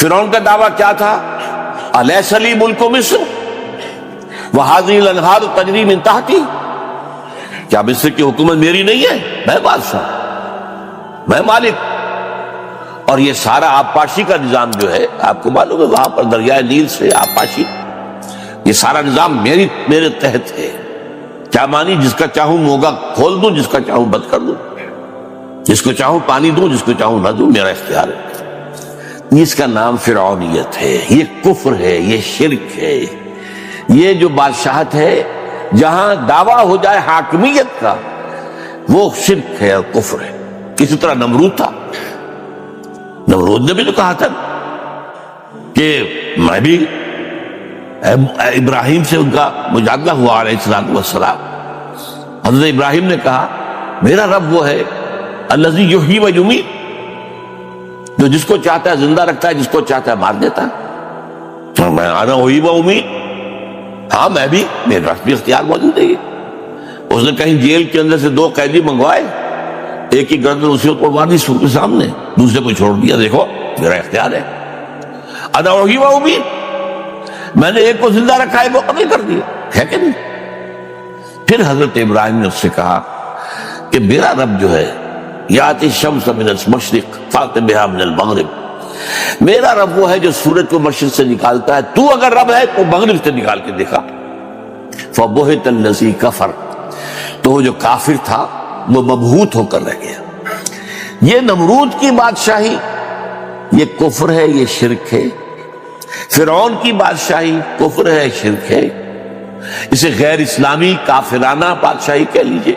فرعون کا دعویٰ کیا تھا؟ الیس لی ملک مصر وہذہ الانہار تجری من تحتی، کیا مصر کی حکومت میری نہیں ہے؟ میں بادشاہ، میں مالک. اور یہ سارا آبپاشی کا نظام جو ہے، آپ کو معلوم ہے وہاں پر دریائے نیل سے آبپاشی، یہ سارا نظام میرے تحت ہے. کیا مانی؟ جس کا چاہوں موگا کھول دوں، جس کا چاہوں بند کر دوں، جس کو چاہوں پانی دوں، جس کو چاہوں نہ دوں، میرا اختیار ہے. اس کا نام فرعونیت ہے، یہ کفر ہے، یہ شرک ہے. یہ جو بادشاہت ہے جہاں دعویٰ ہو جائے حاکمیت کا، وہ شرک ہے اور کفر ہے. اسی طرح نمرود تھا، نمرود نے بھی تو کہا تھا کہ میں بھی ابراہیم سے ان کا مجادلہ ہوا علیہ السلام. حضرت ابراہیم نے کہا میرا رب وہ ہے الذی یحیی و یمیت، جو جس کو چاہتا ہے زندہ رکھتا ہے، جس کو چاہتا ہے مار دیتا ہے. تو میں انا احیی و امیت، ہاں میں بھی، میرے پاس بھی اختیار موجود ہے. اس نے کہیں جیل کے اندر سے 2 قیدی منگوائے، ایک ہی گردن اسی کو توڑوا دی سب کے سامنے، دوسرے کو چھوڑ دیا، دیکھو میرا اختیار ہے. انا احیی و امیت، میں نے ایک کو زندہ رکھا ہے، وہ قتل کر دیا، ہے کہ نہیں؟ پھر حضرت ابراہیم نے اس سے کہا کہ میرا رب جو ہے یاتی الشمس من المشرق فات بہا من المغرب، میرا رب وہ ہے جو سورج کو مشرق سے نکالتا ہے، تو اگر رب ہے تو مغرب سے نکال کے دیکھا. فبہت الذی کفر، تو وہ جو کافر تھا وہ مبہوت ہو کر رہ گیا. یہ نمرود کی بادشاہی یہ کفر ہے، یہ شرک ہے. فرعون کی بادشاہی کفر ہے، شرک ہے. اسے غیر اسلامی کافرانہ بادشاہی کہہ لیجئے.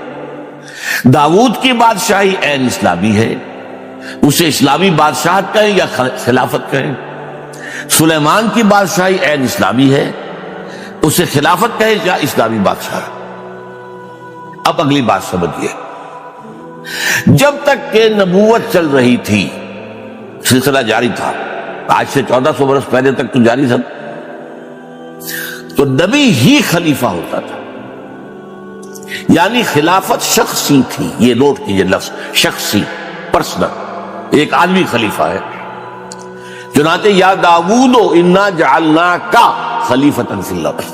داؤد کی بادشاہی عین اسلامی ہے، اسے اسلامی بادشاہت کہیں یا خلافت کہیں. سلیمان کی بادشاہی عین اسلامی ہے، اسے خلافت کہیں یا اسلامی بادشاہ. اب اگلی بات سمجھیے، جب تک کہ نبوت چل رہی تھی، سلسلہ جاری تھا، آج سے 1400 برس پہلے تک تو جاری تھا، تو نبی ہی خلیفہ ہوتا تھا. یعنی خلافت شخصی تھی. یہ نوٹ کیجئے لفظ شخصی، پرسنل، ایک عالمی خلیفہ ہے. چنانچہ یا داؤد انا جعلناک خلیفۃ فی الارض،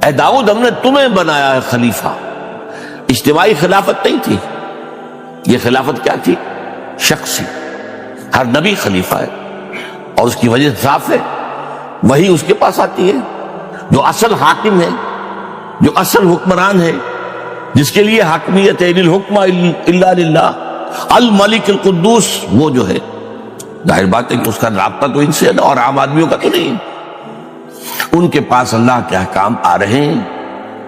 اے داؤد ہم نے تمہیں بنایا ہے خلیفہ. اجتماعی خلافت نہیں تھی، یہ خلافت کیا تھی؟ شخصی. ہر نبی خلیفہ ہے اور اس کی وجہ صاف ہے، وہی اس کے پاس آتی ہے جو اصل حاکم ہے، جو اصل حکمران ہے، جس کے لیے حاکمیت ہے. ان الحکم الا للہ الملک القدوس، وہ جو ہے ظاہر بات ہے کہ اس کا رابطہ تو ان سے اور عام آدمیوں کا تو نہیں. ان کے پاس اللہ کے احکام آ رہے ہیں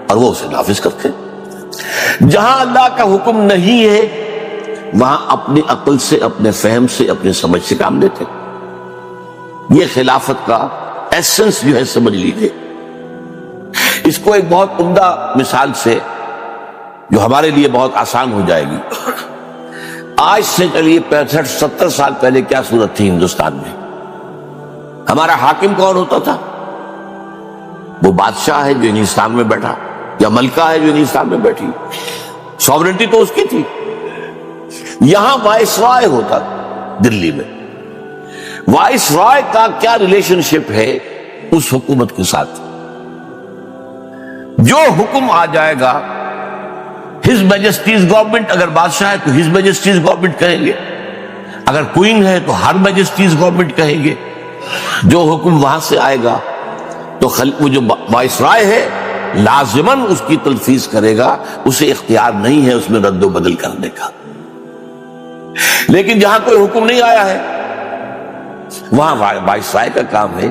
اور وہ اسے نافذ کرتے ہیں. جہاں اللہ کا حکم نہیں ہے وہاں اپنی عقل سے، اپنے فہم سے، اپنے سمجھ سے کام لیتے. یہ خلافت کا ایسنس جو ہے سمجھ لیجیے. اس کو ایک بہت عمدہ مثال سے جو ہمارے لیے بہت آسان ہو جائے گی. آج سے چلیے 65-70 سال پہلے کیا صورت تھی ہندوستان میں؟ ہمارا حاکم کون ہوتا تھا؟ وہ بادشاہ ہے جو ہندوستان میں بیٹھا، یا ملکہ ہے جو ہندوستان میں بیٹھی. سوورنٹی تو اس کی تھی. یہاں وائس رائے ہوتا دلی میں. وائس رائے کا کیا ریلیشن شپ ہے اس حکومت کے ساتھ؟ جو حکم آ جائے گا، ہز میجسٹیز گورنمنٹ، اگر بادشاہ ہے تو ہز میجسٹیز گورنمنٹ کہیں گے، اگر کوئین ہے تو ہر میجسٹیز گورنمنٹ کہیں گے. جو حکم وہاں سے آئے گا تو وہ جو وائس رائے ہے لازماً اس کی تنفیذ کرے گا، اسے اختیار نہیں ہے اس میں رد و بدل کرنے کا. لیکن جہاں کوئی حکم نہیں آیا ہے وہاں وائس رائے کا کام ہے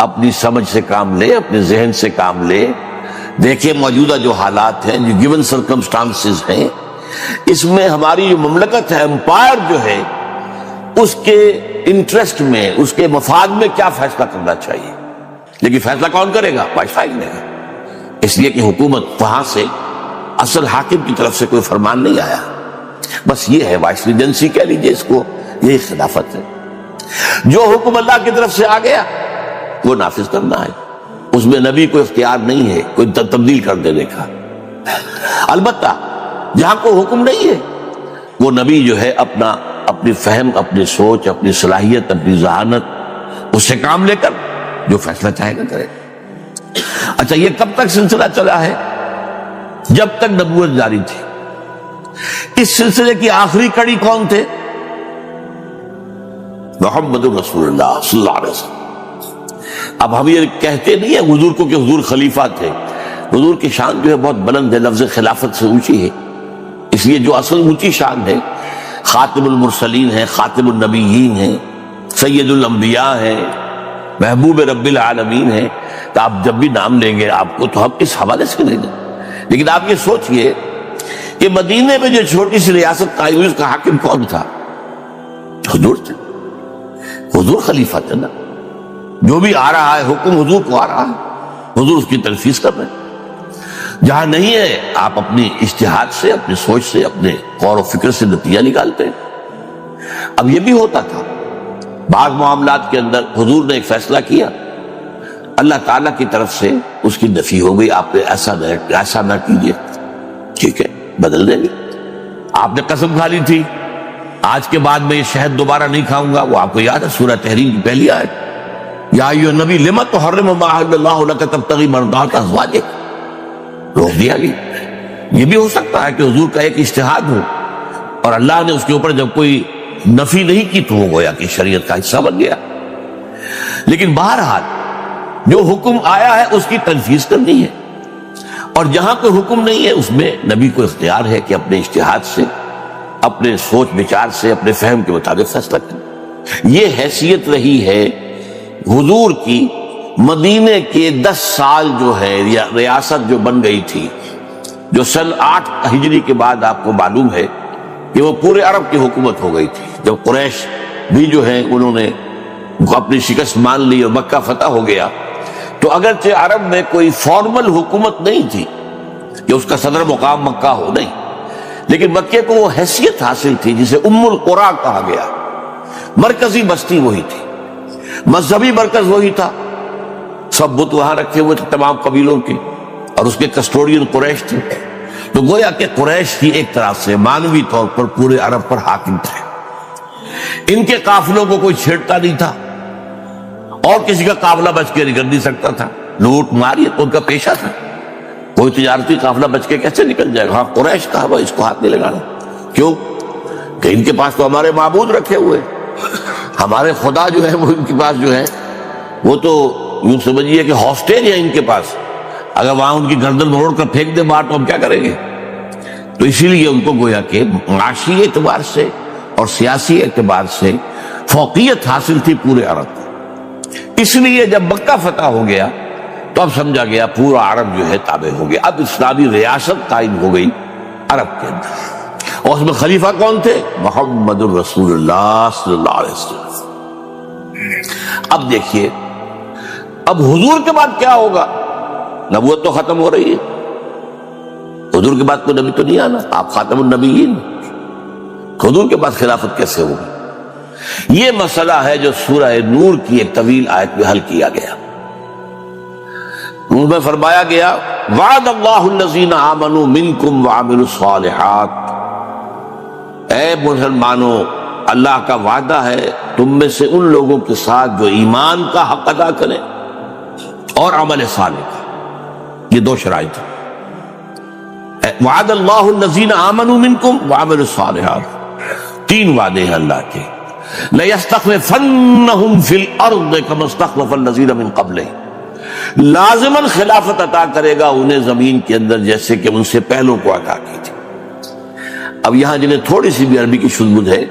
اپنی سمجھ سے کام لے، اپنے ذہن سے کام لے. دیکھیں موجودہ جو حالات ہیں، جو گیون سرکمسٹانسز ہیں، اس میں ہماری جو مملکت ہے، امپائر جو ہے، اس کے انٹرسٹ میں، اس کے مفاد میں کیا فیصلہ کرنا چاہیے. لیکن فیصلہ کون کرے گا؟ وائس رائے کرے گا. اس لیے کہ حکومت وہاں سے اصل حاکم کی طرف سے کوئی فرمان نہیں آیا. بس یہ ہے وائس ریجنسی کہہ لیجیے اس کو، یہی خلافت ہے. جو حکم اللہ کی طرف سے آ گیا وہ نافذ کرنا ہے. اس میں نبی کو اختیار نہیں ہے کوئی تبدیل کر دینے کا. البتہ جہاں کوئی حکم نہیں ہے وہ نبی جو ہے اپنی فہم، اپنی سوچ، اپنی صلاحیت، اپنی ذہانت، اس سے کام لے کر جو فیصلہ چاہے گا کرے. اچھا، یہ کب تک سلسلہ چلا ہے؟ جب تک نبوت جاری تھی. اس سلسلے کی آخری کڑی کون تھے؟ محمد رسول اللہ صلی اللہ علیہ وسلم. اب ہم یہ کہتے نہیں ہیں حضور کو کہ حضور خلیفہ تھے. حضور کی شان جو ہے بہت بلند ہے، لفظ خلافت سے اونچی ہے. اس لیے جو اصل اونچی شان ہے، خاتم المرسلین ہے، خاتم النبیین ہے، سید الانبیاء ہے، محبوب رب العالمین ہے. تو آپ جب بھی نام لیں گے آپ کو تو ہم اس حوالے سے لیں گے. لیکن آپ یہ سوچئے کہ مدینے میں جو چھوٹی سی ریاست قائم ہوئی اس کا حاکم کون تھا؟ حضور تھے. حضور خلیفہ تھے نا. جو بھی آ رہا ہے حکم حضور کو آ رہا ہے، حضور اس کی تنفیذ کر رہے ہیں. جہاں نہیں ہے آپ اپنی اجتہاد سے، اپنی سوچ سے، اپنے غور و فکر سے نتیجہ نکالتے ہیں. اب یہ بھی ہوتا تھا بعض معاملات کے اندر حضور نے ایک فیصلہ کیا، اللہ تعالیٰ کی طرف سے اس کی نفی ہو گئی. آپ نے ایسا نہ کیجیے، ٹھیک ہے بدل دیں گے. آپ نے قسم کھا لی تھی آج کے بعد میں یہ شہد دوبارہ نہیں کھاؤں گا، وہ آپ کو یاد ہے سورہ تحریم کی پہلی آیت، یا ایھا النبی لم تحرم ما احل اللہ لک تبتغی مرضات ازواجک. روک دیا گیا. یہ بھی ہو سکتا ہے کہ حضور کا ایک اجتہاد ہو اور اللہ نے اس کے اوپر جب کوئی نفی نہیں کی تو وہ گویا کہ شریعت کا حصہ بن گیا. لیکن بہرحال جو حکم آیا ہے اس کی تنفیذ کرنی ہے، اور جہاں کوئی حکم نہیں ہے اس میں نبی کو اختیار ہے کہ اپنے اجتہاد سے، اپنے سوچ بچار سے، اپنے فہم کے مطابق فیصلہ کرے. یہ حیثیت رہی ہے حضور کی. مدینے کے 10 سال جو ہے ریاست جو بن گئی تھی، جو سن 8 ہجری کے بعد آپ کو معلوم ہے کہ وہ پورے عرب کی حکومت ہو گئی تھی. جب قریش بھی جو ہے انہوں نے اپنی شکست مان لی اور مکہ فتح ہو گیا، تو اگرچہ عرب میں کوئی فارمل حکومت نہیں تھی کہ اس کا صدر مقام مکہ ہو، نہیں، لیکن مکے کو وہ حیثیت حاصل تھی جسے ام القریٰ کہا گیا. مرکزی بستی وہی تھی، مذہبی مرکز وہی تھا. سب بت وہاں رکھے ہوئے تھے تمام قبیلوں کے، اور اس کے کسٹوڈین قریش تھے. تو گویا کہ قریش کی ایک طرح سے معنوی طور پر پورے عرب پر حاکم تھے. ان کے قافلوں کو کوئی چھیڑتا نہیں تھا، اور کسی کا قافلہ بچ کے نکل نہیں سکتا تھا. لوٹ مار یہ ان کا پیشہ تھا. کوئی تجارتی قافلہ بچ کے کیسے نکل جائے گا؟ ہاں قریش کہا بھائی اس کو ہاتھ نہیں لگانا. کیوں کہ ان کے پاس تو ہمارے معبود رکھے ہوئے، ہمارے خدا جو ہے وہ ان کے پاس جو ہے وہ تو یوں سمجھیے کہ ہاسٹیج ہے ان کے پاس. اگر وہاں ان کی گردن مروڑ کر پھینک دے باہر تو ہم کیا کریں گے؟ تو اسی لیے ان کو گویا کہ معاشی اعتبار سے اور سیاسی اعتبار سے فوقیت حاصل تھی پورے عرب. اس لیے جب مکہ فتح ہو گیا تو اب سمجھا گیا پورا عرب جو ہے تابع ہو گیا. اب اسلامی ریاست قائم ہو گئی عرب کے اندر، اور اس میں خلیفہ کون تھے؟ محمد الرسول اللہ صلی اللہ علیہ وسلم. اب دیکھیے اب حضور کے بعد کیا ہوگا؟ نبوت تو ختم ہو رہی ہے، حضور کے بعد کوئی نبی تو نہیں آنا، آپ خاتم النبیین. حضور کے بعد خلافت کیسے ہوگی؟ یہ مسئلہ ہے جو سورہ نور کی ایک طویل آیت میں حل کیا گیا. ان میں فرمایا گیا وعد اللہ الذین آمنوا منکم وعملوا الصالحات. اے مسلمانوں، اللہ کا وعدہ ہے تم میں سے ان لوگوں کے ساتھ جو ایمان کا حق ادا کریں اور عمل صالح کا. یہ 2 شرائط ہیں. وعد اللہ الذین آمنوا منکم وعملوا الصالحات. 3 وعدے ہیں اللہ کے. لَيَسْتَخْلِفَنَّهُمْ فِي الْأَرْضِ كَمَا اسْتَخْلَفَ الَّذِينَ مِنْ قَبْلِهِمْ. لازماً خلافت عطا کرے گا انہیں زمین کے اندر جیسے کہ ان سے پہلوں کو عطا کی تھی. اب یہاں جنہیں تھوڑی سی بھی عربی کی شذ ہے،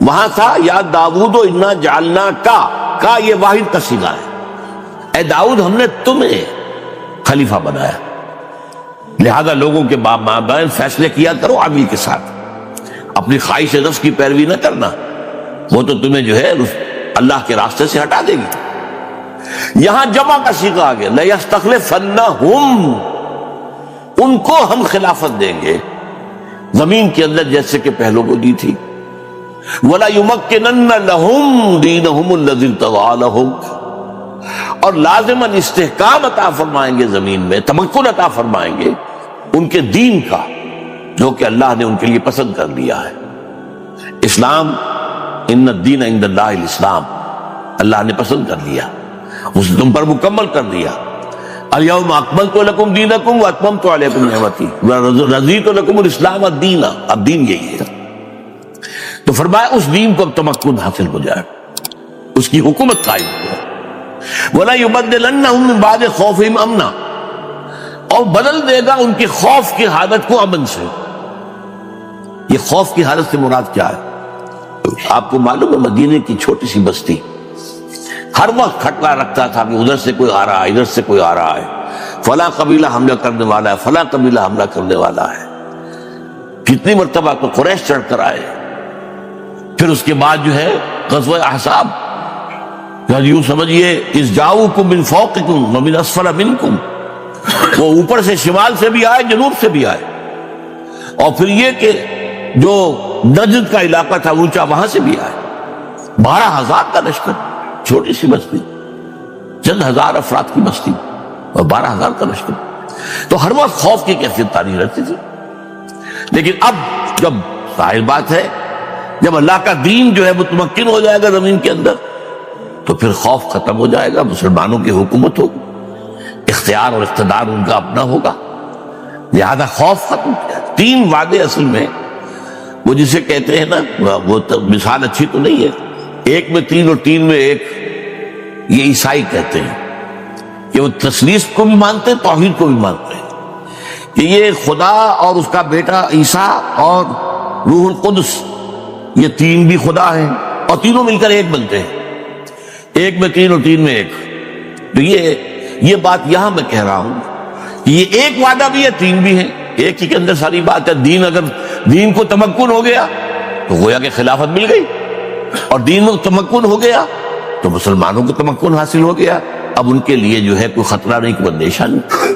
وہاں تھا یا داؤد انا جعلنا کا یہ واحد کا صیغہ ہے. اے داؤد ہم نے تمہیں خلیفہ بنایا، لہذا لوگوں کے مابین فیصلے کیا کرو عدل کے ساتھ. اپنی خواہش نفس کی پیروی نہ کرنا، وہ تو تمہیں جو ہے اللہ کے راستے سے ہٹا دے گی. یہاں جمع کا صیغہ آ گیا لَيَسْتَخْلِفَنَّهُمْ. ان کو ہم خلافت دیں گے زمین کے اندر جیسے کہ پہلوں کو دی تھی. وَلَا يُمَكِّنَنَّ لَهُمْ دِينَهُمُ الَّذِي ارْتَضَىٰ لَهُمْ. اور لازماً استحکام عطا فرمائیں گے زمین میں، تمکن عطا فرمائیں گے ان کے دین کا جو کہ اللہ نے ان کے لیے پسند کر لیا ہے. اسلام، ان الدین عند اللہ الاسلام، اللہ نے پسند کر لیا، اس نے تم پر مکمل کر دیا۔ الیوم اکملت لکم دینکم واتممت علیکم نعمتی ورضیت لکم الاسلام دینا، اب دین یہی ہے۔ تو فرمایا اس دین کو اب تمکن حاصل ہو جائے، اس کی حکومت قائم ہو۔ وَلَا يُبَدِّلَنَّهُم مِّن بَعْدِ خَوْفِهِمْ أَمْنًا، اور بدل دے گا ان کی خوف کی حالت کو امن سے۔ یہ خوف کی حالت سے مراد کیا ہے؟ آپ کو معلوم ہے مدینے کی چھوٹی سی بستی ہر وقت کھٹکا رکھتا تھا کہ ادھر سے کوئی آ رہا ہے، ادھر سے کوئی آ رہا ہے، فلاں قبیلہ حملہ کرنے والا ہے، فلاں قبیلہ حملہ کرنے والا ہے۔ کتنی مرتبہ تو قریش چڑھ کر آئے، پھر اس کے بعد جو ہے غزوہ احزاب، یعنی یوں سمجھیے اذ جاؤکم من فوقکم ومن اسفل منکم، وہ اوپر سے شمال سے بھی آئے، جنوب سے بھی آئے، اور پھر یہ کہ جو نجد کا علاقہ تھا اونچا وہاں سے بھی آئے۔ 12,000 کا لشکر، چھوٹی سی بستی، چند ہزار افراد کی بستی اور 12,000 کا لشکر، تو ہر وقت خوف کی کیفیت تاری رہتی تھی۔ لیکن اب جب ظاہر بات ہے جب اللہ کا دین جو ہے متمکن ہو جائے گا زمین کے اندر تو پھر خوف ختم ہو جائے گا، مسلمانوں کی حکومت ہوگی، اختیار اور اقتدار ان کا اپنا ہوگا، لہذا خوف ختم کیا۔ 3 وعدے اصل میں وہ جسے کہتے ہیں نا، وہ مثال اچھی تو نہیں ہے، 1 میں 3 اور 3 میں 1، یہ عیسائی کہتے ہیں کہ وہ تثلیث کو بھی مانتے ہیں، توحید کو بھی مانتے ہیں کہ یہ خدا اور اس کا بیٹا عیسیٰ اور روح القدس، یہ 3 بھی خدا ہیں اور تینوں مل کر ایک بنتے ہیں، 1 میں 3 اور 3 میں 1۔ تو یہ بات یہاں میں کہہ رہا ہوں کہ یہ ایک وعدہ بھی ہے، 3 بھی ہیں، ایک ہی کے اندر ساری بات ہے۔ دین، اگر دین کو تمکن ہو گیا تو گویا کہ خلافت مل گئی، اور دین میں تمکن ہو گیا تو مسلمانوں کو تمکن حاصل ہو گیا، اب ان کے لیے جو ہے کوئی خطرہ نہیں، کوئی اندیشہ نہیں۔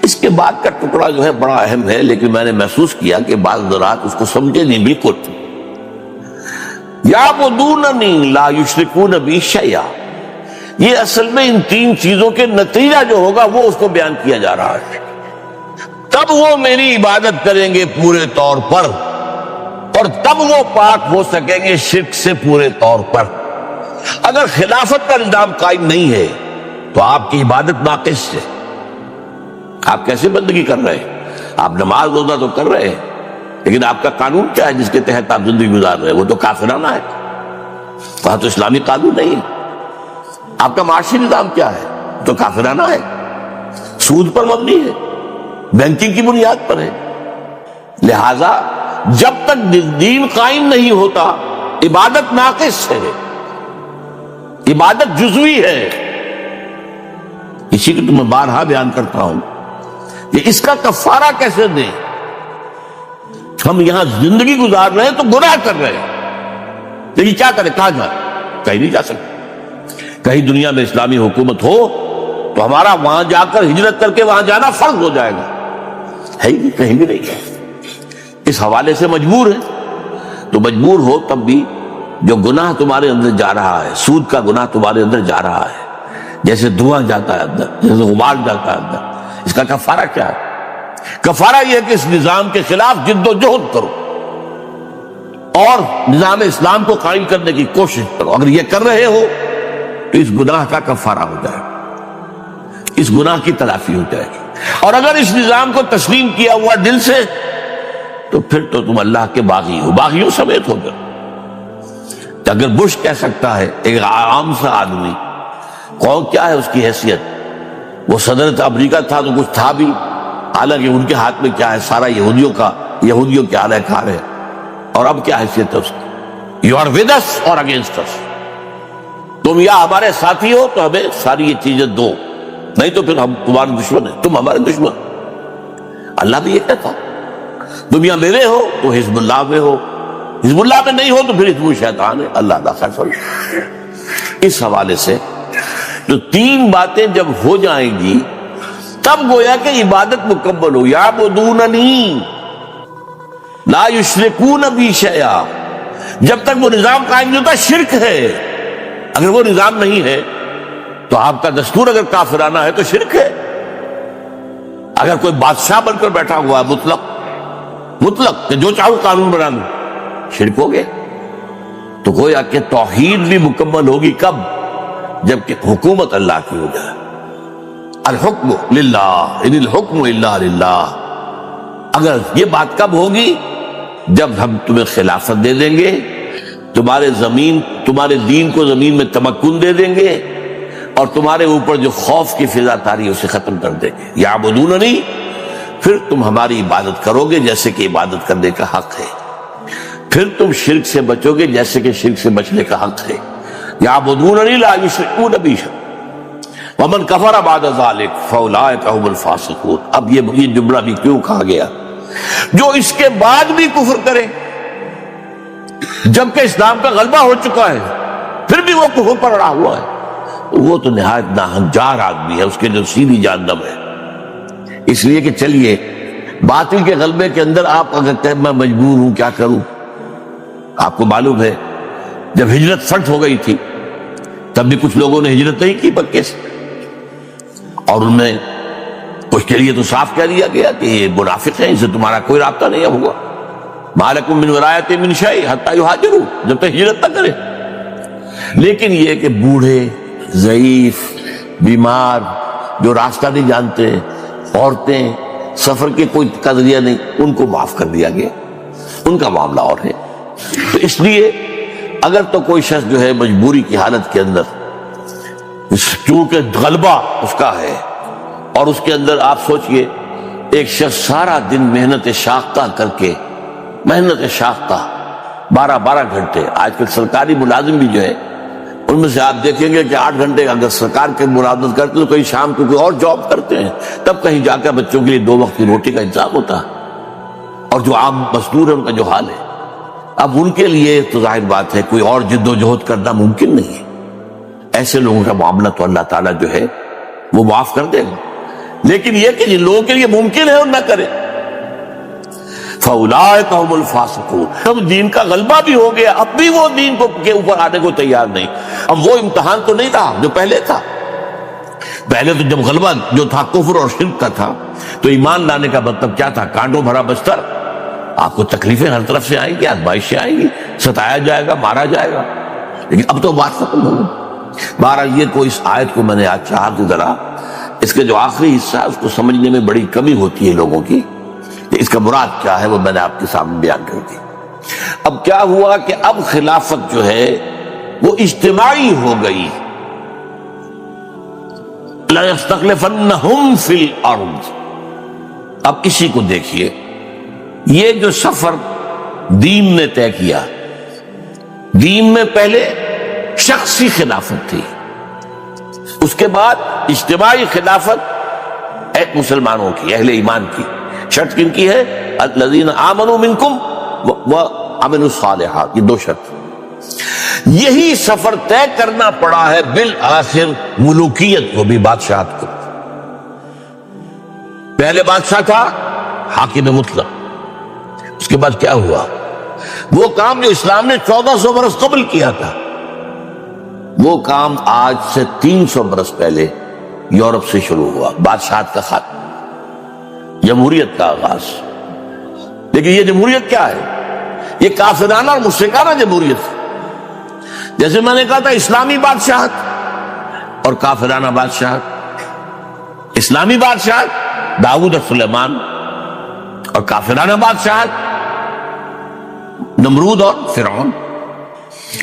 اس کے بعد کا ٹکڑا جو ہے بڑا اہم ہے، لیکن میں نے محسوس کیا کہ بعض حضرات اس کو سمجھے نہیں بالکل۔ یعبدوننی لا یشرکون بی شیئا، یہ اصل میں ان 3 چیزوں کے نتیجہ جو ہوگا وہ اس کو بیان کیا جا رہا ہے۔ تب وہ میری عبادت کریں گے پورے طور پر، اور تب وہ پاک ہو سکیں گے شرک سے پورے طور پر۔ اگر خلافت کا نظام قائم نہیں ہے تو آپ کی عبادت ناقص ہے۔ آپ کیسے بندگی کر رہے ہیں؟ آپ نماز روزہ تو کر رہے ہیں، لیکن آپ کا قانون کیا ہے جس کے تحت آپ زندگی گزار رہے ہیں؟ وہ تو کافرانہ ہے، وہاں تو اسلامی قانون نہیں ہے۔ آپ کا معاشی نظام کیا ہے؟ تو کافرانہ ہے، سود پر مبنی ہے، بینکنگ کی بنیاد پر ہے۔ لہذا جب تک دین قائم نہیں ہوتا عبادت ناقص ہے، عبادت جزوی ہے۔ اسی کو تو میں بارہا بیان کرتا ہوں کہ اس کا کفارہ کیسے دیں؟ ہم یہاں زندگی گزار رہے ہیں تو گناہ کر رہے ہیں، لیکن کیا کریں؟ کہاں جائیں؟ کہیں نہیں جا سکتے۔ کہیں دنیا میں اسلامی حکومت ہو تو ہمارا وہاں جا کر ہجرت کر کے وہاں جانا فرض ہو جائے گا، ہے ہی کہیں بھی نہیں ہے۔ اس حوالے سے مجبور ہے، تو مجبور ہو تب بھی جو گناہ تمہارے اندر جا رہا ہے، سود کا گناہ تمہارے اندر جا رہا ہے، جیسے دھواں جاتا ہے اندر، جیسے غبار جاتا ہے اندر، اس کا کفارہ کیا ہے؟ کفارہ یہ ہے کہ اس نظام کے خلاف جد و جہد کرو اور نظام اسلام کو قائم کرنے کی کوشش کرو۔ اگر یہ کر رہے ہو تو اس گناہ کا کفارہ ہو جائے گا، اس گناہ کی تلافی ہو جائے گی۔ اور اگر اس نظام کو تسلیم کیا ہوا دل سے تو پھر تو تم اللہ کے باغی ہو، باغیوں سمیت ہو گئے۔ اگر بش کہہ سکتا ہے، ایک عام سا آدمی، کون کیا ہے اس کی حیثیت؟ وہ صدر امریکہ تھا تو کچھ تھا بھی، حالانکہ ان کے ہاتھ میں کیا ہے؟ سارا یہودیوں کے اعلی کار ہے، اور اب کیا حیثیت ہے اس کی؟ یو آر ود اس اور اگینسٹ اس، تم یا ہمارے ساتھی ہو تو ہمیں ساری یہ چیزیں دو، نہیں تو پھر ہم تمہارے دشمن ہیں، تم ہمارے دشمن۔ اللہ بھی یہ کہتا، تم یا میرے ہو تو حزب اللہ میں ہو، حزب اللہ میں نہیں ہو تو پھر حزب الشیطان ہے۔ اللہ دا خیر فرمائے۔ اس حوالے سے جو 3 باتیں جب ہو جائیں گی تب گویا کہ عبادت مکمل ہو۔ یعبدوننی لا یشرکون بی شیئا، جب تک وہ نظام قائم نہیں ہوتا شرک ہے۔ اگر وہ نظام نہیں ہے تو آپ کا دستور اگر کافرانہ ہے تو شرک ہے۔ اگر کوئی بادشاہ بن کر بیٹھا ہوا ہے مطلق کہ جو چاہوں قانون بنا لوں، شرک ہو گیا۔ تو گویا کہ توحید بھی مکمل ہوگی کب؟ جبکہ حکومت اللہ کی ہو جائے۔ الحکم للہ ان الحکم الا للہ۔ اگر یہ بات کب ہوگی؟ جب ہم تمہیں خلافت دے دیں گے، تمہارے دین کو زمین میں تمکن دے دیں گے، اور تمہارے اوپر جو خوف کی فضا تاری ہے اسے ختم کر دیں گے۔ یعبدوننی، پھر تم ہماری عبادت کرو گے جیسے کہ عبادت کرنے کا حق ہے، پھر تم شرک سے بچو گے جیسے کہ شرک سے بچنے کا حق ہے۔ یعبدوننی لا یشرکون بی شیئا ومن کفر بعد ذلک فاولئک هم الفاسقون۔ اب یہ جملہ بھی کیوں کہا گیا؟ جو اس کے بعد بھی کفر کرے جبکہ اسلام کا غلبہ ہو چکا ہے، پھر بھی وہ کفر پر اڑا ہوا ہے، وہ تو نہایت ناہنجار آدمی ہے، اس کے جو سیدھی جہنم ہے۔ اس لیے کہ چلیے باطل کے غلبے کے اندر آپ اگر کہیں میں مجبور ہوں کیا کروں، آپ کو معلوم ہے جب ہجرت فرض ہو گئی تھی تب بھی کچھ لوگوں نے ہجرت نہیں کی مکے سے، اور ان میں کچھ کے لیے تو صاف کہہ دیا گیا کہ یہ منافق ہیں، ان سے تمہارا کوئی رابطہ نہیں ہوگا۔ ما لکم من ولایۃ من شیء حتی یہاجروا، جب تک ہجرت نہ کریں۔ لیکن یہ کہ بوڑھے، ضعیف، بیمار، جو راستہ نہیں جانتے، عورتیں، سفر کے کوئی کا ذریعہ نہیں، ان کو معاف کر دیا گیا، ان کا معاملہ اور ہے۔ تو اس لیے اگر تو کوئی شخص جو ہے مجبوری کی حالت کے اندر، چونکہ غلبہ اس کا ہے، اور اس کے اندر آپ سوچئے ایک شخص سارا دن محنت شاقہ کر کے، محنت شاقہ 12 گھنٹے، آج کل سرکاری ملازم بھی جو ہے ان میں سے آپ دیکھیں گے کہ 8 گھنٹے اگر سرکار کے ملازمت کرتے تو کہیں شام کو کوئی اور جاب کرتے ہیں، تب کہیں جا کر بچوں کے لیے 2 وقت کی روٹی کا انتظام ہوتا ہے، اور جو عام مزدور ہے ان کا جو حال ہے، اب ان کے لیے تو ظاہر بات ہے کوئی اور جد و جہد کرنا ممکن نہیں ہے۔ ایسے لوگوں کا معاملہ تو اللہ تعالیٰ جو ہے وہ معاف کر دے گا، لیکن یہ کہ جن لوگوں کے لیے ممکن ہے ان نہ کرے۔ فَأُولَٰئِكَ هُمُ الْفَاسِقُونَ۔ اب دین کا غلبہ بھی ہو گیا، اب بھی وہ دین کے اوپر آنے کو تیار نہیں۔ اب وہ امتحان تو نہیں رہا جو پہلے تھا۔ پہلے تو جب غلبہ جو تھا کفر اور شرک کا تھا تو ایمان لانے کا مطلب کیا تھا؟ کانٹوں بھرا بستر، آپ کو تکلیفیں ہر طرف سے آئیں گی، آزمائشیں آئیں گی، ستایا جائے گا، مارا جائے گا۔ لیکن اب تو بات ختم ہو گئی۔ بہرحال یہ کو اس آیت کو میں نے آج چاہا کہ ذرا اس کے جو آخری حصہ ہے اس کو سمجھنے میں بڑی کمی ہوتی ہے لوگوں کی، کہ اس کا مراد کیا ہے وہ میں نے آپ کے سامنے بیان کر دی۔ اب کیا ہوا کہ اب خلافت جو ہے وہ اجتماعی ہو گئی۔ لَيَسْتَخْلِفَنَّهُمْ فِي الْأَرْضِ۔ اب اسی کو دیکھیے، یہ جو سفر دین نے طے کیا، دین میں پہلے شخصی خلافت تھی، اس کے بعد اجتماعی خلافت مسلمانوں کی، اہل ایمان کی۔ شرط کن کی ہے؟ الذین آمنوا منکم وعملوا الصالحات، یہ 2 شرط۔ یہی سفر طے کرنا پڑا ہے بالآخر ملوکیت کو بھی، بادشاہت کو۔ پہلے بادشاہ تھا حاکم مطلق، اس کے بعد کیا ہوا؟ وہ کام جو اسلام نے 1400 برس قبل کیا تھا، وہ کام آج سے 300 برس پہلے یورپ سے شروع ہوا، بادشاہت کا خاتمہ، جمہوریت کا آغاز۔ لیکن یہ جمہوریت کیا ہے؟ یہ کافرانہ اور مشرکانہ جمہوریت ہے۔ جیسے میں نے کہا تھا اسلامی بادشاہت اور کافرانہ بادشاہت۔ اسلامی بادشاہت داؤد اور سلیمان، اور کافرانہ بادشاہت نمرود اور فرعون۔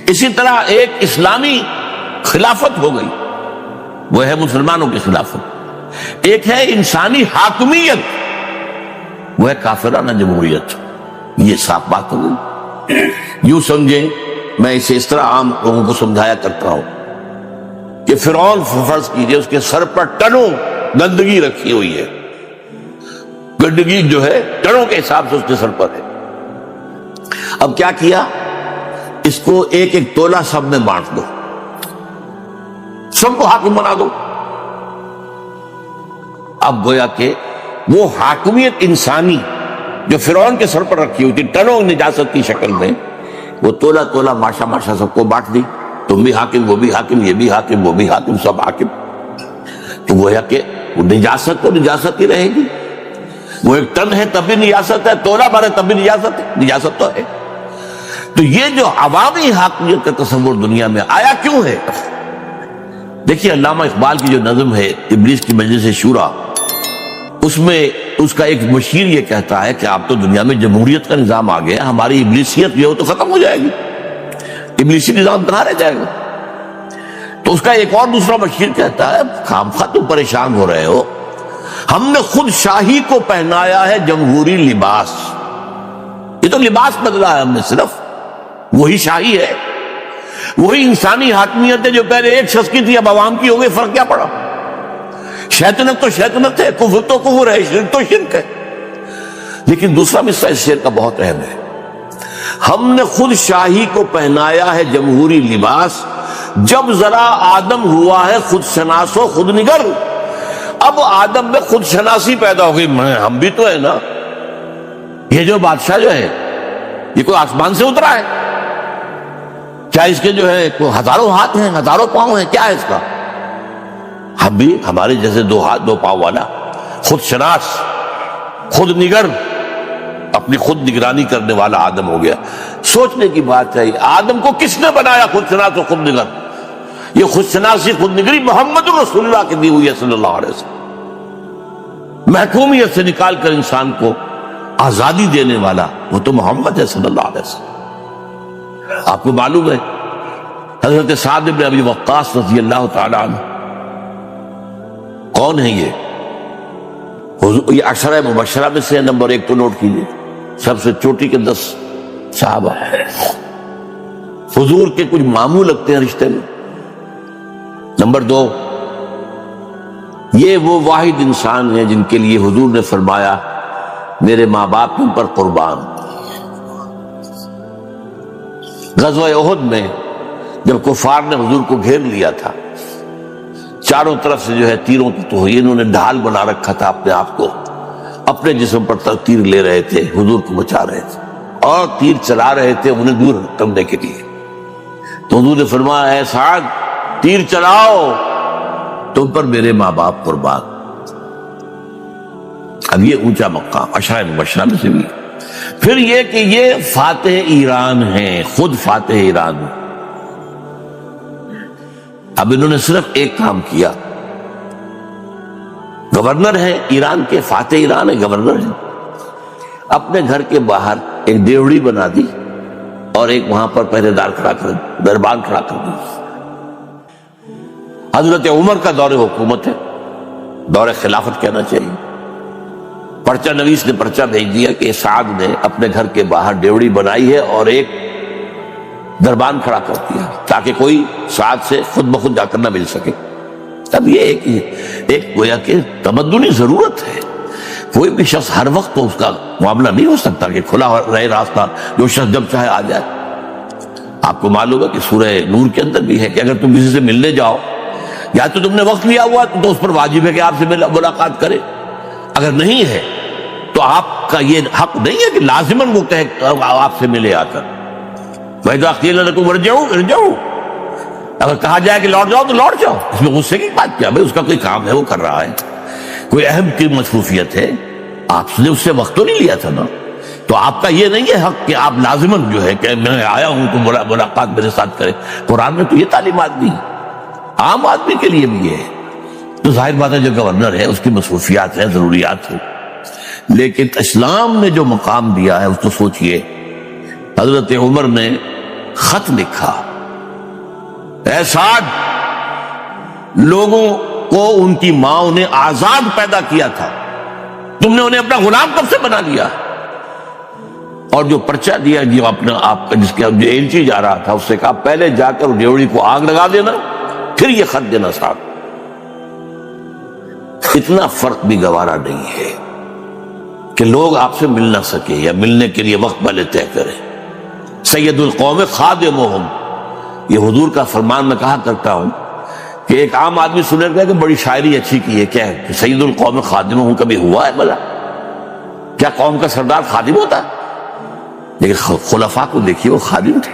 اسی طرح ایک اسلامی خلافت ہو گئی، وہ ہے مسلمانوں کی خلافت۔ ایک ہے انسانی حاکمیت، وہ ہے کافرانہ جمہوریت۔ یہ صاف بات ہو گئی۔ یوں سمجھیں، میں اسے اس طرح عام لوگوں کو سمجھایا کرتا ہوں کہ فرعون فرض کیجئے اس کے سر پر ٹنوں گندگی رکھی ہوئی ہے، گندگی جو ہے ٹنوں کے حساب سے اس کے سر پر ہے۔ اب کیا کیا؟ اس کو 1 تولہ سب میں بانٹ دو، سب کو حاکم بنا دو۔ اب گویا کہ وہ حاکمیت انسانی جو فرعون کے سر پر رکھی ہوئی تھی ٹنوں نجاست کی شکل میں، وہ تولہ تولہ ماشا ماشا سب کو بانٹ دی۔ تم بھی حاکم، وہ بھی حاکم، یہ بھی حاکم، وہ بھی حاکم، سب حاکم۔ تو گویا کہ وہ نجاست تو نجاست ہی رہے گی۔ وہ 1 ٹن ہے تب بھی نجاست ہے، تولہ بھر ہے تب بھی نجاست ہے، نجاست تو ہے۔ تو یہ جو عوامی حاکمیت کا تصور دنیا میں آیا کیوں ہے؟ دیکھیے علامہ اقبال کی جو نظم ہے ابلیس کی مجلس شورا، اس میں اس کا ایک مشیر یہ کہتا ہے کہ آپ تو دنیا میں جمہوریت کا نظام آ گیا، ہماری ابلیسیت جو ہے تو ختم ہو جائے گی، ابلیسی نظام کہاں رہ جائے گا؟ تو اس کا ایک اور دوسرا مشیر کہتا ہے خامخواہ تم پریشان ہو رہے ہو، ہم نے خود شاہی کو پہنایا ہے جمہوری لباس، یہ تو لباس بدلا ہے ہم نے، صرف وہی شاہی ہے، وہی انسانی حاکمیت ہے جو پہلے ایک شخص کی تھی اب عوام کی ہو گئی، فرق کیا پڑا؟ شیطنت تو شیطنت ہے، کفر تو کفر ہے، شرک تو شرک ہے۔ لیکن دوسرا حصہ اس شعر کا بہت اہم ہے، ہم نے خود شاہی کو پہنایا ہے جمہوری لباس، جب ذرا آدم ہوا ہے خود شناس و خود نگر۔ اب آدم میں خود شناسی پیدا ہو گئی، ہم بھی تو ہے نا، یہ جو بادشاہ جو ہے یہ کوئی آسمان سے اترا ہے کیا؟ اس کے جو ہے کوئی ہزاروں ہاتھ ہیں، ہزاروں پاؤں ہیں، کیا ہے اس کا؟ ہم بھی ہمارے جیسے دو ہاتھ دو پاؤں والا، خود شناس خود نگر، اپنی خود نگرانی کرنے والا آدم ہو گیا۔ سوچنے کی بات ہے، آدم کو کس نے بنایا خود شناس و خود نگر؟ یہ خود شناسی خود نگری محمد رسول اللہ کی دی ہوئی ہے صلی اللہ علیہ وسلم۔ محکومیت سے نکال کر انسان کو آزادی دینے والا وہ تو محمد ہے صلی اللہ علیہ وسلم۔ آپ کو معلوم ہے حضرت سعد بن ابی وقاص رضی اللہ تعالی عنہ کون ہے؟ یہ عشرہ مبشرہ میں سے نمبر 1 تو نوٹ کیجیے، سب سے چوٹی کے 10 صحابہ، حضور کے کچھ ماموں لگتے ہیں رشتے میں۔ نمبر 2، یہ وہ واحد انسان ہیں جن کے لیے حضور نے فرمایا میرے ماں باپ تم پر قربان۔ غزوہ احد میں جب کفار نے حضور کو گھیر لیا تھا، چاروں طرف سے جو ہے تیروں کی تو انہوں نے ڈھال بنا رکھا تھا اپنے آپ کو، اپنے جسم پر تیر لے رہے تھے، حضور کو بچا رہے تھے اور تیر چلا رہے تھے انہیں دور کرنے کے لیے۔ تو حضور نے فرمایا اے سعد تیر چلاؤ، تم پر میرے ماں باپ قربان۔ اب یہ اونچا مقام عشرہ مبشرہ میں سے بھی۔ پھر یہ کہ یہ فاتح ایران ہیں، خود فاتح ایران ہیں۔ اب انہوں نے صرف ایک کام کیا، گورنر ہے ایران کے، فاتح ایران ہے، گورنر ہے، اپنے گھر کے باہر ایک دیوڑی بنا دی اور ایک وہاں پر پہرے دار کھڑا کر دربان کھڑا کر دی۔ حضرت عمر کا دور حکومت ہے، دور خلافت کہنا چاہیے۔ پرچہ نویس نے پرچہ بھیج دیا کہ سعد نے اپنے گھر کے باہر ڈیوڑی بنائی ہے اور ایک دربان کھڑا کر دیا تاکہ کوئی سعد سے خود بخود جا کر نہ مل سکے۔ اب یہ ایک گویا کہ تمدنی ضرورت ہے، کوئی بھی شخص ہر وقت تو اس کا معاملہ نہیں ہو سکتا کہ کھلا رہے راستہ، جو شخص جب چاہے آ جائے۔ آپ کو معلوم ہے کہ سورہ نور کے اندر بھی ہے کہ اگر تم کسی سے ملنے جاؤ، یا تو تم نے وقت لیا ہوا تو اس پر واجب ہے کہ آپ سے ملاقات کرے، اگر نہیں ہے تو آپ کا یہ حق نہیں ہے کہ لازماً وہ کہے آپ سے ملے آ کر۔ وَإِذَا قِيلَ لَكُمْ ارْجِعُوا، اگر کہا جائے کہ لوٹ جاؤ تو لوٹ جاؤ، اس میں غصے کی بات کیا؟ بھائی اس کا کوئی کام ہے، وہ کر رہا ہے، کوئی اہم کی مصروفیت ہے، آپ نے اس سے وقت تو نہیں لیا تھا نا، تو آپ کا یہ نہیں ہے حق کہ آپ لازماً جو ہے کہ میں آیا ہوں تو ملاقات میرے ساتھ کرے۔ قرآن میں تو یہ تعلیمات دی، عام آدمی کے لیے بھی یہ ہے۔ تو ظاہر بات ہے جو گورنر ہے اس کی مصروفیات ہیں، ضروریات ہیں، لیکن اسلام نے جو مقام دیا ہے اس کو سوچئے۔ حضرت عمر نے خط لکھا، اے سعد، لوگوں کو ان کی ماں نے آزاد پیدا کیا تھا، تم نے انہیں اپنا غلام کب سے بنا لیا؟ اور جو پرچہ دیا جو اپنا آپ کا جس کے جو ایلچی جا رہا تھا اس سے کہا پہلے جا کر ڈیوڑی کو آگ لگا دینا پھر یہ خط دینا ساتھ۔ اتنا فرق بھی گوارا نہیں ہے کہ لوگ آپ سے مل نہ سکے یا ملنے کے لیے وقت پہلے طے کریں۔ سید القوم خادمہم، یہ حضور کا فرمان میں کہا کرتا ہوں کہ ایک عام آدمی سنے گا کہ بڑی شاعری اچھی کی ہے، کیا ہے کہ سید القوم خادمہم کبھی ہوا ہے بھلا؟ کیا قوم کا سردار خادم ہوتا ہے؟ لیکن خلفاء کو دیکھیے، وہ خادم تھے،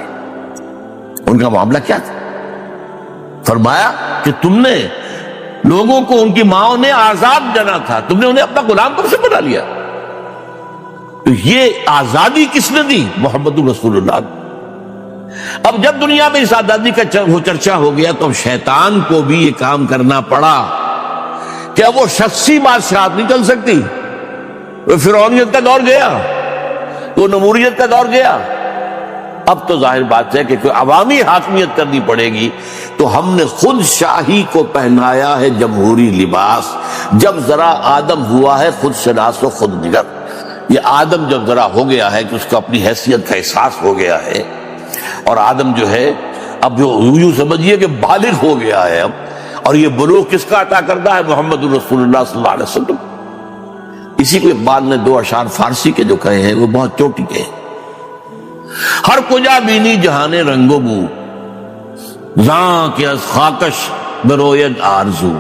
ان کا معاملہ کیا تھا؟ فرمایا کہ تم نے لوگوں کو ان کی ماں نے آزاد جانا تھا، تم نے انہیں اپنا غلام کب سے بنا لیا؟ تو یہ آزادی کس نے دی؟ محمد رسول اللہ۔ اب جب دنیا میں اس آزادی کا چرچا ہو گیا تو اب شیطان کو بھی یہ کام کرنا پڑا کہ اب وہ شخصی بادشاہت نہیں چل سکتی، وہ فرعونیت کا دور گیا، وہ نموریت کا دور گیا، اب تو ظاہر بات ہے کہ کوئی عوامی حاکمیت کرنی پڑے گی، تو ہم نے خود شاہی کو پہنایا ہے جمہوری لباس۔ جب ذرا آدم ہوا ہے خود شناس و خود نگر، یہ آدم جب ذرا ہو گیا ہے کہ اس کو اپنی حیثیت کا احساس ہو گیا ہے، اور آدم جو ہے اب جو یوں سمجھیے کہ بالغ ہو گیا ہے اب، اور یہ بلوغ کس کا عطا کردہ ہے؟ محمد رسول اللہ صلی اللہ علیہ وسلم۔ اسی کو اقبال نے دو اشعار فارسی کے جو کہے ہیں وہ بہت چوٹی کے ہیں۔ ہر کجا بینی جہان رنگ و بو، زاں کے از خاکش بروید آرزو،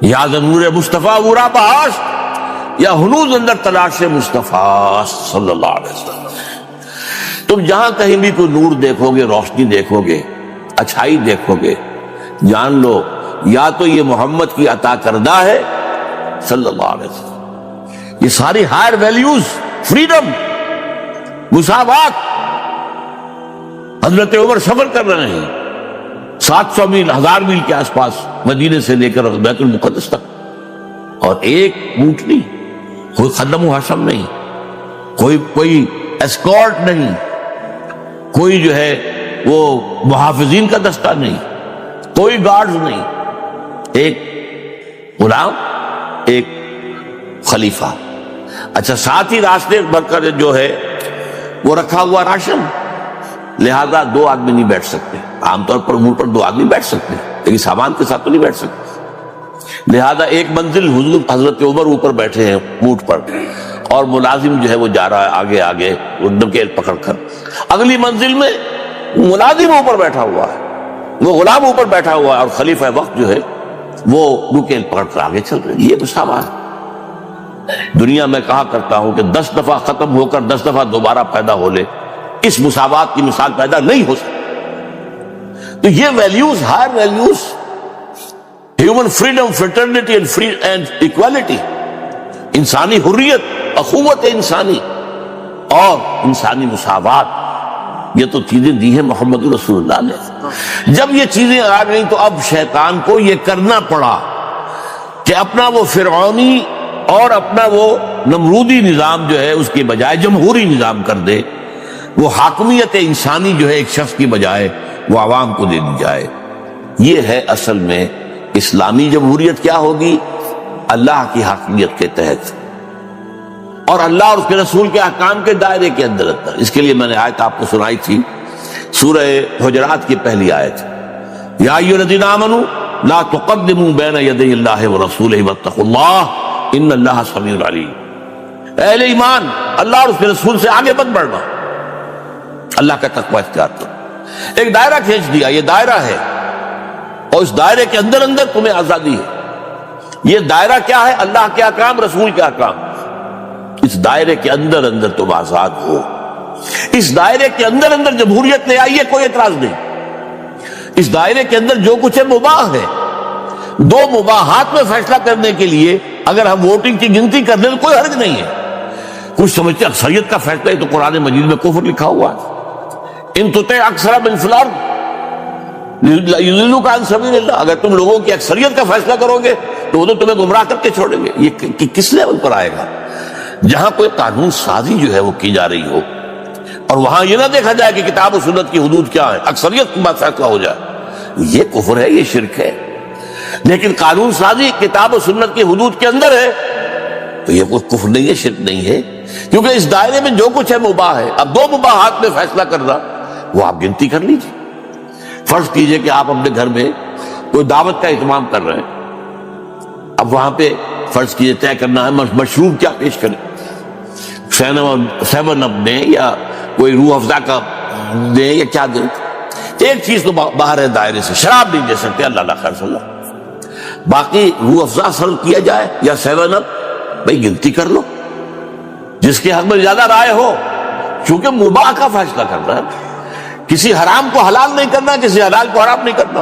یا نور مصطفیٰ ورا بہاش، یا ہنوز اندر تلاش مصطفیٰ صلی اللہ علیہ وسلم۔ تم جہاں کہیں بھی کوئی نور دیکھو گے، روشنی دیکھو گے، اچھائی دیکھو گے، جان لو یا تو یہ محمد کی عطا کردہ ہے صلی اللہ علیہ وسلم۔ یہ ساری ہائر ویلیوز، فریڈم، مساوات، حضرت عمر سفر کر رہے ہیں 700 میل 1000 میل کے آس پاس مدینے سے لے کر بیت المقدس تک، اور ایک اونٹ نہیں، کوئی خدم و حشم نہیں، کوئی اسکورٹ نہیں، کوئی جو ہے وہ محافظین کا دستہ نہیں، کوئی گارڈز نہیں، ایک غلام، ایک خلیفہ۔ اچھا ساتھ ہی راستے بھر کر جو ہے وہ رکھا ہوا راشن، لہذا دو آدمی نہیں بیٹھ سکتے، عام طور پر اونٹ پر دو آدمی بیٹھ سکتے لیکن سامان کے ساتھ تو نہیں بیٹھ سکتے، لہذا ایک منزل حضور حضرت عمر اوپر بیٹھے ہیں اونٹ پر، اور ملازم جو ہے وہ جا رہا ہے آگے آگے نکیل پکڑ کر، اگلی منزل میں ملازم اوپر بیٹھا ہوا ہے، وہ غلام اوپر بیٹھا ہوا ہے، اور خلیفہ وقت جو ہے وہ نکیل پکڑ کر آگے چل رہے ہیں۔ یہ مساوات دنیا میں کہا کرتا ہوں کہ 10 دفعہ ختم ہو کر 10 دفعہ دوبارہ پیدا ہو لے، اس مساوات کی مثال پیدا نہیں ہو سکتی۔ تو یہ values, higher values, human freedom, fraternity and equality, انسانی حریت، اخوت انسانی اور انسانی مساوات، یہ تو چیزیں دی ہیں محمد رسول اللہ نے۔ جب یہ چیزیں آ گئیں تو اب شیطان کو یہ کرنا پڑا کہ اپنا وہ فرعونی اور اپنا وہ نمرودی نظام جو ہے اس کے بجائے جمہوری نظام کر دے، وہ حاکمیت انسانی جو ہے ایک شخص کی بجائے وہ عوام کو دے دی جائے۔ یہ ہے اصل میں اسلامی جمہوریت کیا ہوگی؟ اللہ کی حاکمیت کے تحت اور اللہ اور اس کے رسول کے احکام کے دائرے کے اندر۔ اس کے لیے میں نے آیت آپ کو سنائی تھی، سورہ حجرات کی پہلی آیت، یا ایھا الذین آمنوا لا تقدموا بین یدی اللہ ورسولہ واتقوا اللہ ان اللہ سمیع علیم۔ اہل ایمان، اللہ اور اس کے رسول سے آگے مت بڑھنا، اللہ کا تقوی اختیار کرو۔ ایک دائرہ کھینچ دیا، یہ دائرہ ہے، اور اس دائرے کے اندر اندر تمہیں آزادی ہے۔ یہ دائرہ کیا ہے؟ اللہ کے احکام، رسول کے احکام۔ اس دائرے کے اندر اندر تم آزاد ہو، اس دائرے کے اندر اندر جمہوریت لے آئیے، کوئی اعتراض نہیں۔ اس دائرے کے اندر جو کچھ ہے مباح ہے۔ دو مباحات میں فیصلہ کرنے کے لیے اگر ہم ووٹنگ کی گنتی کر لیں تو کوئی حرج نہیں ہے۔ کچھ سمجھتے اکثریت کا فیصلہ ہے تو قرآن مجید میں کفر لکھا ہوا ہے، ان تطع اکثر من فی الارض یضلوک عن سبیل اللہ، اگر تم لوگوں کی اکثریت کا فیصلہ کرو گے تو وہ تو تمہیں گمراہ کر کے چھوڑیں گے۔ یہ کس لیول پر آئے گا؟ جہاں کوئی قانون سازی جو ہے وہ کی جا رہی ہو، اور وہاں یہ نہ دیکھا جائے کہ کتاب و سنت کی حدود کیا ہے، اکثریت کے بعد فیصلہ ہو جائے، یہ کفر ہے، یہ شرک ہے۔ لیکن قانون سازی کتاب و سنت کی حدود کے اندر ہے تو یہ کوئی کفر نہیں ہے، شرک نہیں ہے، کیونکہ اس دائرے میں جو کچھ ہے مباح ہے۔ اب دو مباحات میں فیصلہ کرنا وہ آپ گنتی کر لیجیے۔ فرض کیجئے کہ آپ اپنے گھر میں کوئی دعوت کا اہتمام کر رہے ہیں، اب وہاں پہ فرض کیجئے طے کرنا ہے مشروب کیا پیش کریں، 7 اپ دیں یا کوئی روح افزا کا دیں یا کیا دیں۔ ایک چیز تو باہر ہے دائرے سے، شراب نہیں دے سکتے، اللہ خیر صلی اللہ، باقی روح افزا سرو کیا جائے یا 7 اپ، بھائی گنتی کر لو جس کے حق میں زیادہ رائے ہو، کیونکہ مباح کا فیصلہ کرنا ہے، کسی حرام کو حلال نہیں کرنا، کسی حلال کو حرام نہیں کرنا۔